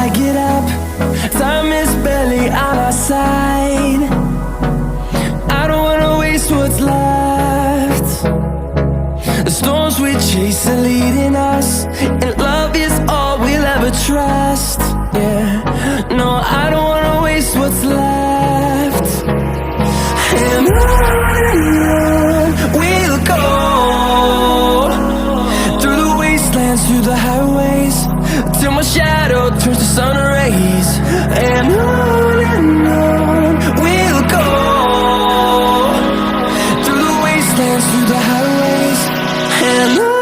I get up. Time is barely on our side. I don't wanna waste what's left. The storms we chase are leading us, and love is all we'll ever trust. Yeah, no, I don't wanna waste what's left. And on we'll go, through the wastelands, through the highways, till my shadow turns to sun rays. And on we'll go, through the wastelands, through the highways, and on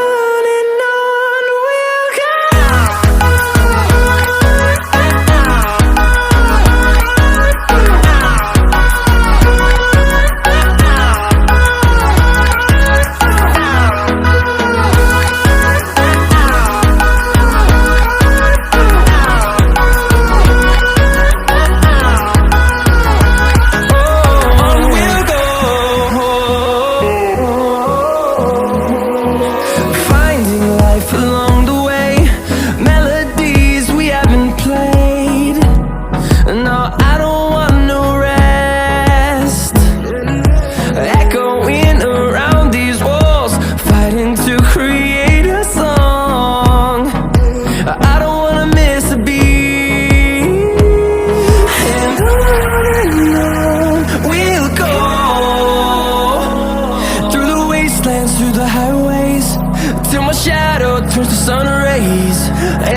we'll go. Through the highways, till my shadow turns to sun rays.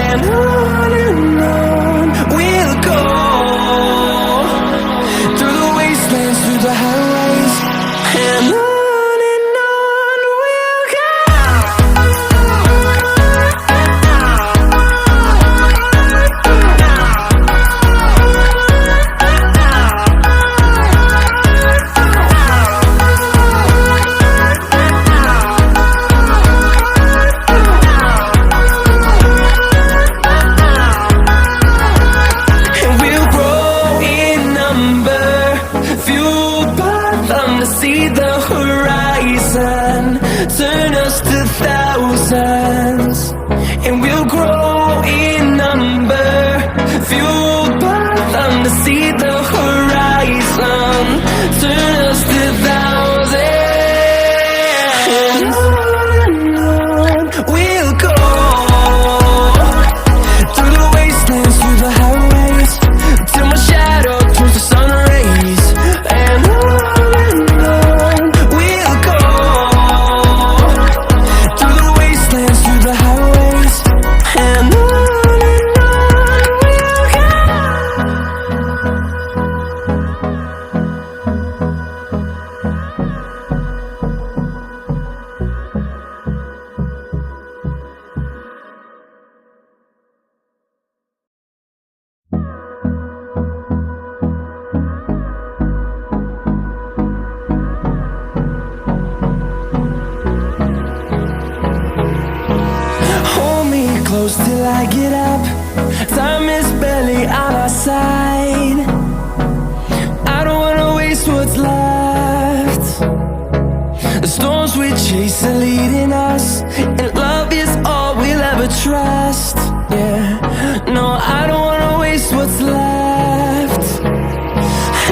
And on we'll go, through the wastelands, through the highways, and on we'll go. See the horizon turn us to thousands, and we'll grow in number, fueled by them. To see the horizon turn us to thousands, and on we'll go, through the wastelands, through the highways, till my shadow turns to sun rays. And close till I get up. Time is barely on our side. I don't wanna waste what's left. The storms we chase are leading us, and love is all we'll ever trust. Yeah, no, I don't wanna waste what's left.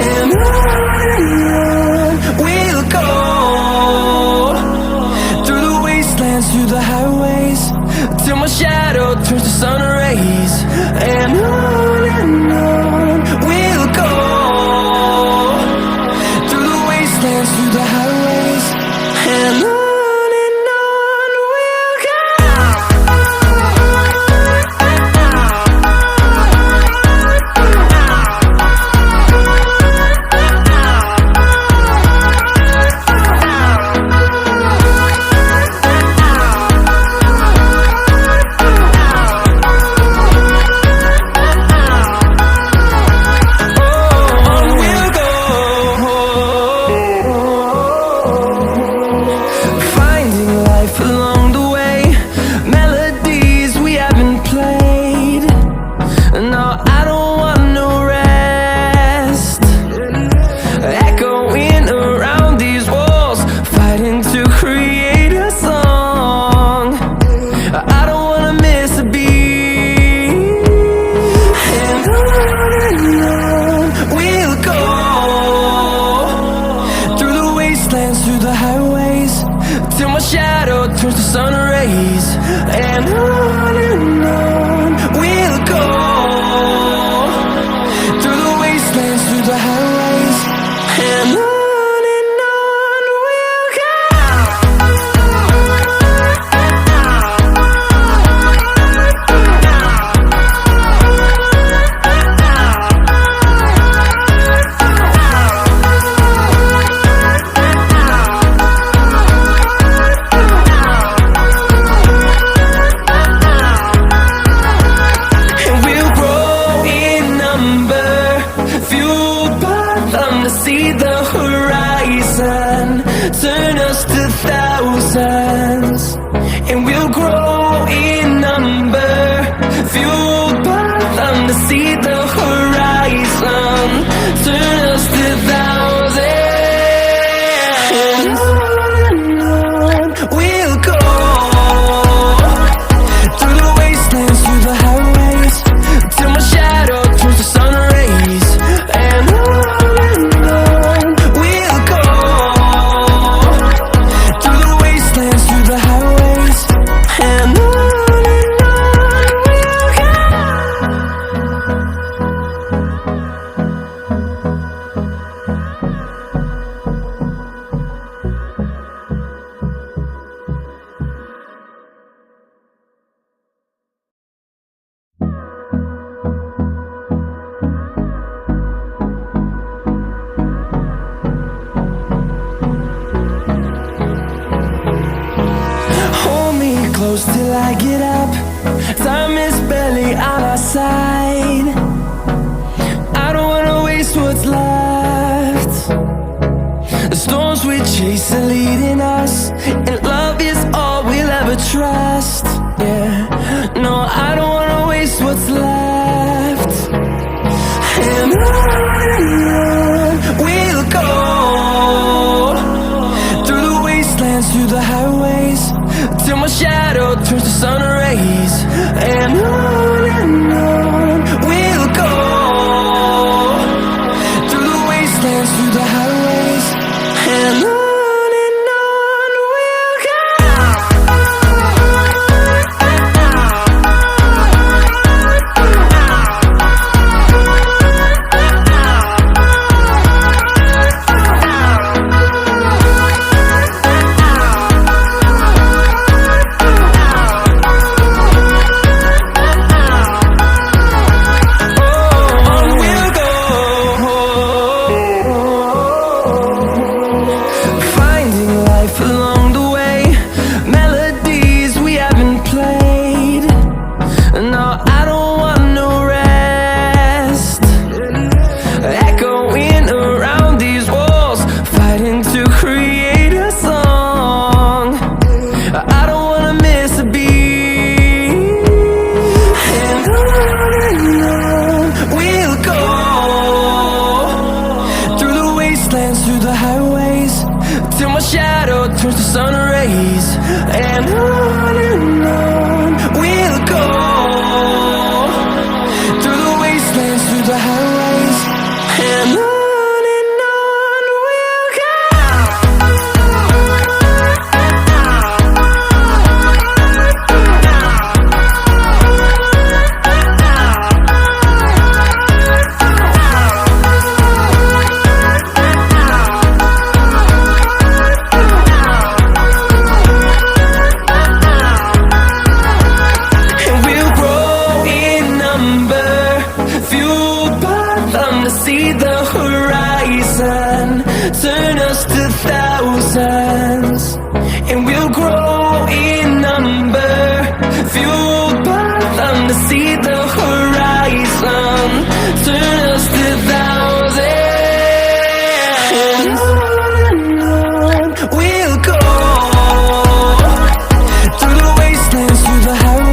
And on we'll go, through the wastelands, through the highways, till my shadow turns to sun rays. And on we'll go, through the wastelands, through the highways, and on. through the highways, and on we'll go. See the horizon turn us to thousands, and we'll grow in number, fueled by them to see the horizon turn us to thousands, and on we'll go, through the wastelands, through the highways, till my shadow turns to sun rays, and close till I get up. Time is barely on our side. I don't wanna waste what's left. The storms we chase are leading us, and love is all we'll ever trust. Yeah, no, I don't wanna waste what's left. And on we'll go, through the wastelands, through the highways, till my shadow turns to sun rays, and on we'll go, through the wastelands, through the highways, and on we'll go. Through the highways, till my shadow turns to sun rays, and on we'll go, through the wastelands, through the highways, and on we'll go. See the horizon turn us to thousands, and we'll grow